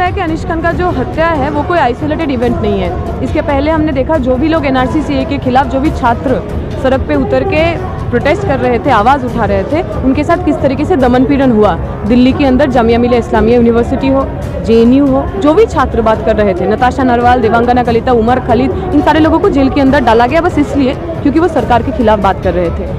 रहा है कि अनीश खान का जो हत्या है वो कोई आइसोलेटेड इवेंट नहीं है। इसके पहले हमने देखा जो भी लोग एनआरसी सीए के खिलाफ, जो भी छात्र सड़क पे उतर के प्रोटेस्ट कर रहे थे, आवाज़ उठा रहे थे, उनके साथ किस तरीके से दमन पीड़न हुआ। दिल्ली के अंदर जामिया मिलिया इस्लामिया यूनिवर्सिटी हो, जेएनयू हो, जो भी छात्र बात कर रहे थे, नताशा नरवाल, देवांगना कलिता, उमर खालिद, इन सारे लोगों को जेल के अंदर डाला गया बस इसलिए क्योंकि वो सरकार के खिलाफ बात कर रहे थे।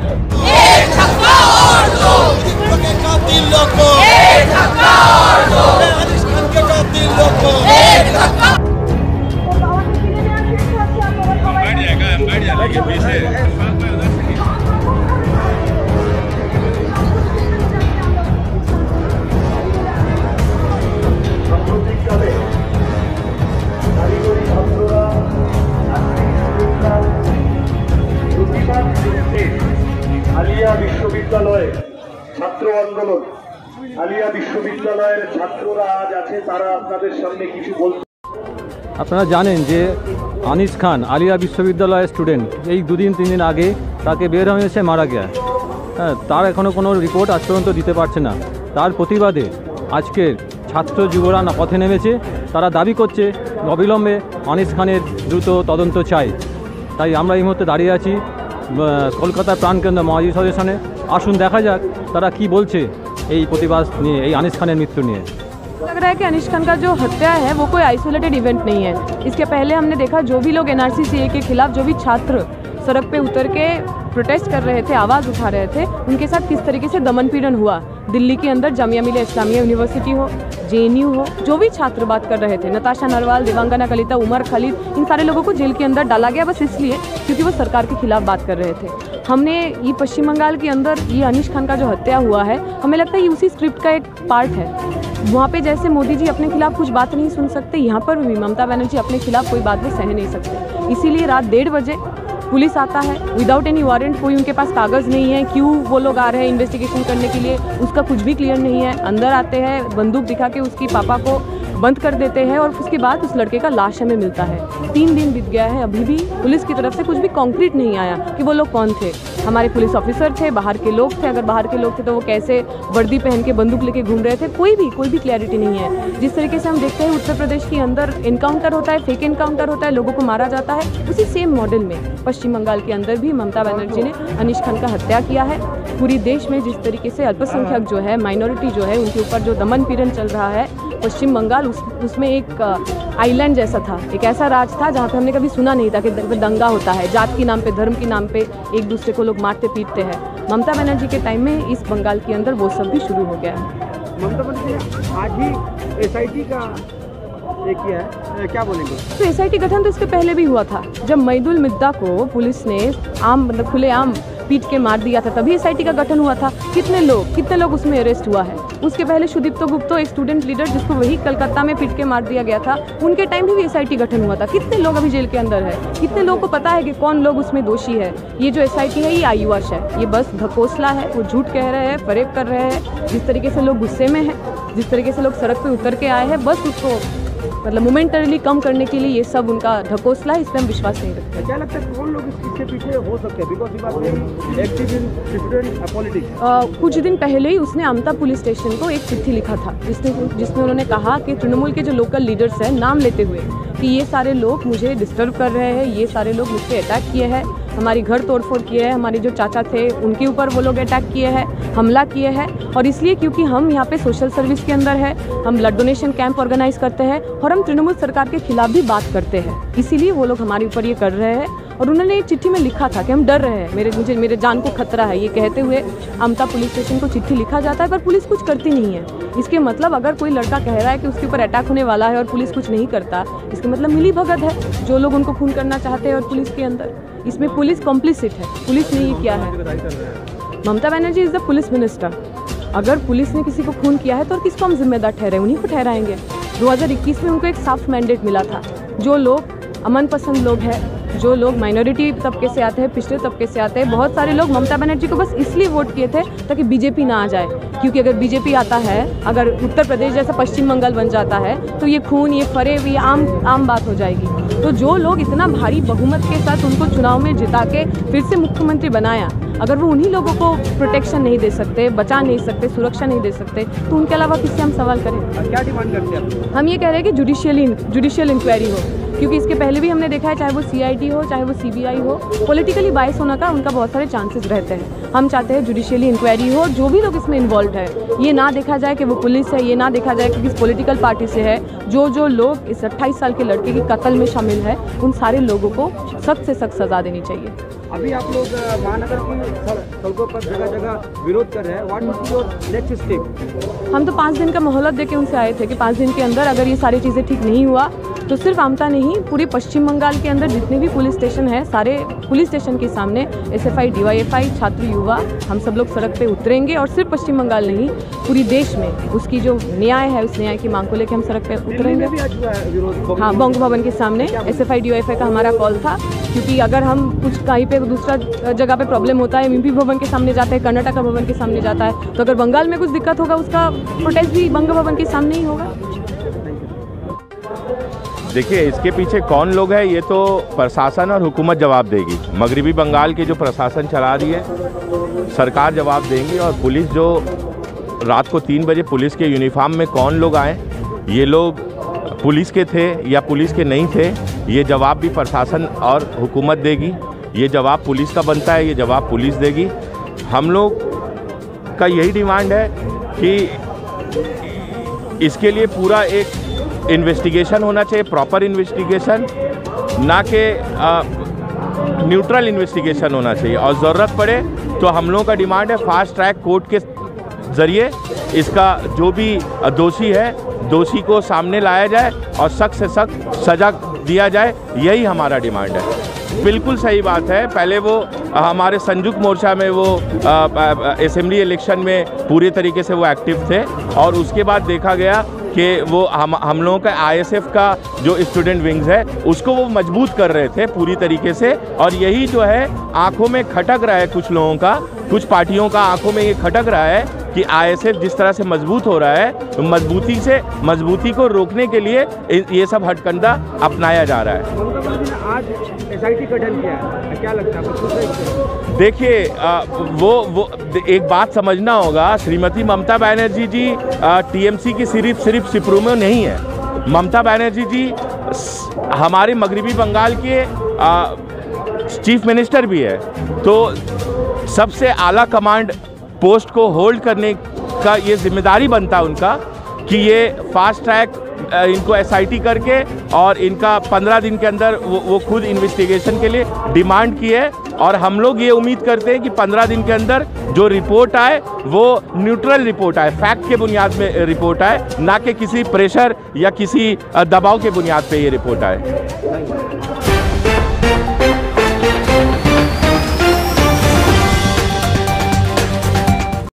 আলিয়া বিশ্ববিদ্যালয়ে ছাত্র আন্দোলন, আলিয়া বিশ্ববিদ্যালয়ের ছাত্ররা আজ আছে, তারা আপনাদের সামনে কিছু বলতে। আপনারা জানেন যে আনিস খান আলিয়া বিশ্ববিদ্যালয়ের স্টুডেন্ট, এই দুদিন তিন দিন আগে তাকে বের হয়েছে মারা গেছে। হ্যাঁ, তার এখনও কোনো রিপোর্ট আজ পর্যন্ত দিতে পারছে না। তার প্রতিবাদে আজকের ছাত্র যুবরা পথে নেমেছে। তারা দাবি করছে অবিলম্বে আনিস খানের দ্রুত তদন্ত চাই। তাই আমরা এই মুহূর্তে দাঁড়িয়ে আছি কলকাতার প্রাণকেন্দ্র মহাজি সদস্যনে। আসুন দেখা যাক তারা কি বলছে এই প্রতিবাদ নিয়ে, এই আনিস খানের মৃত্যু নিয়ে। लग रहा है कि अनीश खान का जो हत्या है वो कोई आइसोलेटेड इवेंट नहीं है। इसके पहले हमने देखा जो भी लोग एनआरसी सीए के खिलाफ, जो भी छात्र सड़क पे उतर के प्रोटेस्ट कर रहे थे, आवाज़ उठा रहे थे, उनके साथ किस तरीके से दमन पीड़न हुआ। दिल्ली के अंदर जामिया मिलिया इस्लामिया यूनिवर्सिटी हो, जेएनयू हो, जो भी छात्र बात कर रहे थे, नताशा नरवाल, देवांगना कलिता, उमर खालिद, इन सारे लोगों को जेल के अंदर डाला गया बस इसलिए क्योंकि वो सरकार के खिलाफ बात कर रहे थे। हमने ये पश्चिम बंगाल के अंदर ये अनीश खान का जो हत्या हुआ है, हमें लगता है ये उसी स्क्रिप्ट का एक पार्ट है। वहाँ पे जैसे मोदी जी अपने खिलाफ कुछ बात नहीं सुन सकते, यहाँ पर भी ममता बनर्जी अपने खिलाफ कोई बात भी सह नहीं सकते। इसीलिए रात 1:30 बजे पुलिस आता है विदाउट एनी वारंट, कोई उनके पास कागज़ नहीं है, क्यों वो लोग आ रहे हैं इन्वेस्टिगेशन करने के लिए उसका कुछ भी क्लियर नहीं है। अंदर आते हैं, बंदूक दिखा के उसकी पापा को बंद कर देते हैं और उसके बाद उस लड़के का लाश हमें मिलता है। 3 दिन बीत गया है, अभी भी पुलिस की तरफ से कुछ भी कॉन्क्रीट नहीं आया कि वो लोग कौन थे। हमारे पुलिस ऑफिसर थे, बाहर के लोग थे, अगर बाहर के लोग थे तो वो कैसे वर्दी पहन के बंदूक लेके घूम रहे थे, कोई भी क्लैरिटी नहीं है। जिस तरीके से हम देखते हैं उत्तर प्रदेश के अंदर इनकाउंटर होता है, फेक इनकाउंटर होता है, लोगों को मारा जाता है, उसी सेम मॉडल में पश्चिम बंगाल के अंदर भी ममता बनर्जी ने अनीश खान का हत्या किया है। पूरी देश में जिस तरीके से अल्पसंख्यक जो है, माइनॉरिटी जो है, उनके ऊपर जो दमन पीड़न चल रहा है, पश्चिम बंगाल उसमें एक आइलैंड जैसा था, एक ऐसा राज था जहाँ पे हमने कभी सुना नहीं था कि दंगा होता है, जात के नाम पे, धर्म के नाम पे एक दूसरे को लोग मारते पीटते हैं। ममता बनर्जी के टाइम में इस बंगाल के अंदर वो सब भी शुरू हो गया है। ममता बनर्जी आज ही एसआईटी का किया है, क्या बोलेंगे? तो एसआईटी गठन तो इसके पहले भी हुआ था, जब मईदुल मिद्दा को पुलिस ने मतलब खुलेआम पीट के मार दिया था, तभी एसआईटी का गठन हुआ था। कितने लोग उसमें अरेस्ट हुआ है। उसके पहले सुदीप्तो गुप्तो, एक स्टूडेंट लीडर जिसको वही कलकत्ता में पीट के मार दिया गया था, उनके टाइम भी एसआईटी गठन हुआ था। कितने लोग अभी जेल के अंदर है, कितने लोगों को पता है कि कौन लोग उसमें दोषी है। ये जो एसआईटी है ये आयुष है, ये बस ढकोसला है, वो झूठ कह रहे हैं, फरेब कर रहे हैं। जिस तरीके से लोग गुस्से में हैं, जिस तरीके से लोग सड़क पर उतर के आए हैं, बस उसको मतलब मोमेंटरीली कम करने के लिए ये सब उनका ढकोसला है, इस पर हम विश्वास नहीं रखते। क्या लगता है कौन लोग इसके पीछे हो सकते हैं? बिकॉज कुछ दिन पहले ही उसने अमता पुलिस स्टेशन को एक चिट्ठी लिखा था जिसमें उन्होंने कहा कि तृणमूल के जो लोकल लीडर्स हैं, नाम लेते हुए कि ये सारे लोग मुझे डिस्टर्ब कर रहे हैं, ये सारे लोग मुझ पर अटैक किए हैं, हमारी घर तोड़फोड़ किए हैं, हमारे जो चाचा थे उनके ऊपर वो लोग अटैक किए हैं, हमला किए हैं। और इसलिए क्योंकि हम यहाँ पे सोशल सर्विस के अंदर है, हम ब्लड डोनेशन कैंप ऑर्गेनाइज करते हैं और हम तृणमूल सरकार के खिलाफ भी बात करते हैं, इसीलिए वो लोग हमारे ऊपर ये कर रहे हैं। और उन्होंने एक चिट्ठी में लिखा था कि हम डर रहे हैं, मेरे जान को खतरा है, ये कहते हुए अमता पुलिस स्टेशन को चिट्ठी लिखा जाता है पर पुलिस कुछ करती नहीं है। इसके मतलब अगर कोई लड़का कह रहा है कि उसके ऊपर अटैक होने वाला है और पुलिस कुछ नहीं करता, इसका मतलब मिली भगत है, जो लोग उनको खून करना चाहते हैं और पुलिस के अंदर, इसमें पुलिस कॉम्प्लिसिट है। पुलिस ने ये किया है। Mamata Banerjee is the police minister. अगर पुलिस ने किसी को खून किया है तो किसको हम जिम्मेदार ठहराएं? उन्हीं को ठहराएंगे। 2021 में उनको एक साफ मैंडेट मिला था, जो लोग अमन पसंद लोग हैं, जो लोग माइनॉरिटी तबके से आते हैं, पिछड़े तबके से आते हैं, बहुत सारे लोग ममता बनर्जी को बस इसलिए वोट किए थे ताकि बीजेपी ना आ जाए। क्योंकि अगर बीजेपी आता है, अगर उत्तर प्रदेश जैसा पश्चिम बंगाल बन जाता है तो ये खून, ये फरेब, ये आम बात हो जाएगी। तो जो लोग इतना भारी बहुमत के साथ उनको चुनाव में जिता के फिर से मुख्यमंत्री बनाया, अगर वो उन्हीं लोगों को प्रोटेक्शन नहीं दे सकते, बचा नहीं सकते, सुरक्षा नहीं दे सकते, तो उनके अलावा किससे हम सवाल करें? क्या डिमांड करते हैं? हम ये कह रहे हैं कि जुडिशियल इंक्वायरी हो, क्योंकि इसके पहले भी हमने देखा है, चाहे वो CID हो, चाहे वो CBI हो, पॉलिटिकली बायस होने का उनका बहुत सारे चांसेस रहते हैं। हम चाहते हैं जुडिशियली इंक्वायरी हो, जो भी लोग इसमें इन्वॉल्व है, ये ना देखा जाए कि वो पुलिस है, ये ना देखा जाए कि किस पॉलिटिकल पार्टी से है। जो लोग इस 28 साल के लड़के की कत्ल में शामिल है, उन सारे लोगों को सख्त से सख्त सज़ा देनी चाहिए। अभी आप लोग महानगर की सड़कों पर जगह जगह विरोध कर रहे हैं, what is your next step? हम तो 5 दिन का मोहलत देके उनसे आए थे कि 5 दिन के अंदर अगर ये सारी चीज़ें ठीक नहीं हुआ तो सिर्फ आमता नहीं, पूरे पश्चिम बंगाल के अंदर जितने भी पुलिस स्टेशन है, सारे पुलिस स्टेशन के सामने SFI, DYFI, छात्र, युवा, हम सब लोग सड़क पे उतरेंगे और सिर्फ पश्चिम बंगाल नहीं, पूरी देश में उसकी जो न्याय है, उस न्याय की मांग को लेकर हम सड़क पे उतरेंगे। हाँ, बंग भवन के सामने SFI, DYFI का हमारा कॉल था, क्योंकि अगर हम कुछ कहीं पे दूसरा जगह पे प्रॉब्लम होता है, MP भवन के सामने जाता है, कर्नाटका भवन के सामने जाता है, तो अगर बंगाल में कुछ दिक्कत होगा, उसका प्रोटेस्ट भी बंग भवन के सामने ही होगा। देखिए, इसके पीछे कौन लोग हैं ये तो प्रशासन और हुकूमत जवाब देगी। मगरबी बंगाल के जो प्रशासन चला रही है, सरकार जवाब देंगी। और पुलिस जो रात को 3 बजे पुलिस के यूनिफॉर्म में कौन लोग आए, ये लोग पुलिस के थे या पुलिस के नहीं थे, ये जवाब भी प्रशासन और हुकूमत देगी। ये जवाब पुलिस का बनता है, ये जवाब पुलिस देगी। हम लोग का यही डिमांड है कि इसके लिए पूरा एक इन्वेस्टिगेशन होना चाहिए, प्रॉपर इन्वेस्टिगेशन, ना कि न्यूट्रल इन्वेस्टिगेशन होना चाहिए। और ज़रूरत पड़े तो हम लोगों का डिमांड है फास्ट ट्रैक कोर्ट के ज़रिए इसका जो भी दोषी है, दोषी को सामने लाया जाए और सख्त से सख्त सज़ा दिया जाए। यही हमारा डिमांड है। बिल्कुल सही बात है, पहले वो हमारे संयुक्त मोर्चा में वो असेंबली इलेक्शन में पूरे तरीके से वो एक्टिव थे, और उसके बाद देखा गया कि वो हम लोगों का ISF का जो स्टूडेंट विंग्स है उसको वो मजबूत कर रहे थे पूरी तरीके से। और यही जो है आंखों में खटक रहा है कुछ लोगों का, कुछ पार्टियों का आंखों में ये खटक रहा है कि ISF जिस तरह से मजबूत हो रहा है, तो मजबूती को रोकने के लिए ये सब हथकंडा अपनाया जा रहा है। आज SIT का गठन किया है, क्या लगता है? देखिए, वो एक बात समझना होगा, श्रीमती ममता बनर्जी जी TMC की सिर्फ सुप्रीमो नहीं है। ममता बनर्जी जी हमारे मगरबी बंगाल के चीफ मिनिस्टर भी है, तो सबसे आला कमांड पोस्ट को होल्ड करने का ये जिम्मेदारी बनता है उनका कि ये फास्ट ट्रैक इनको SIT करके और इनका 15 दिन के अंदर वो खुद इन्वेस्टिगेशन के लिए डिमांड की है। और हम लोग ये उम्मीद करते हैं कि 15 दिन के अंदर जो रिपोर्ट आए वो न्यूट्रल रिपोर्ट आए, फैक्ट के बुनियाद में रिपोर्ट आए, ना कि किसी प्रेशर या किसी दबाव के बुनियाद पे ये रिपोर्ट आए।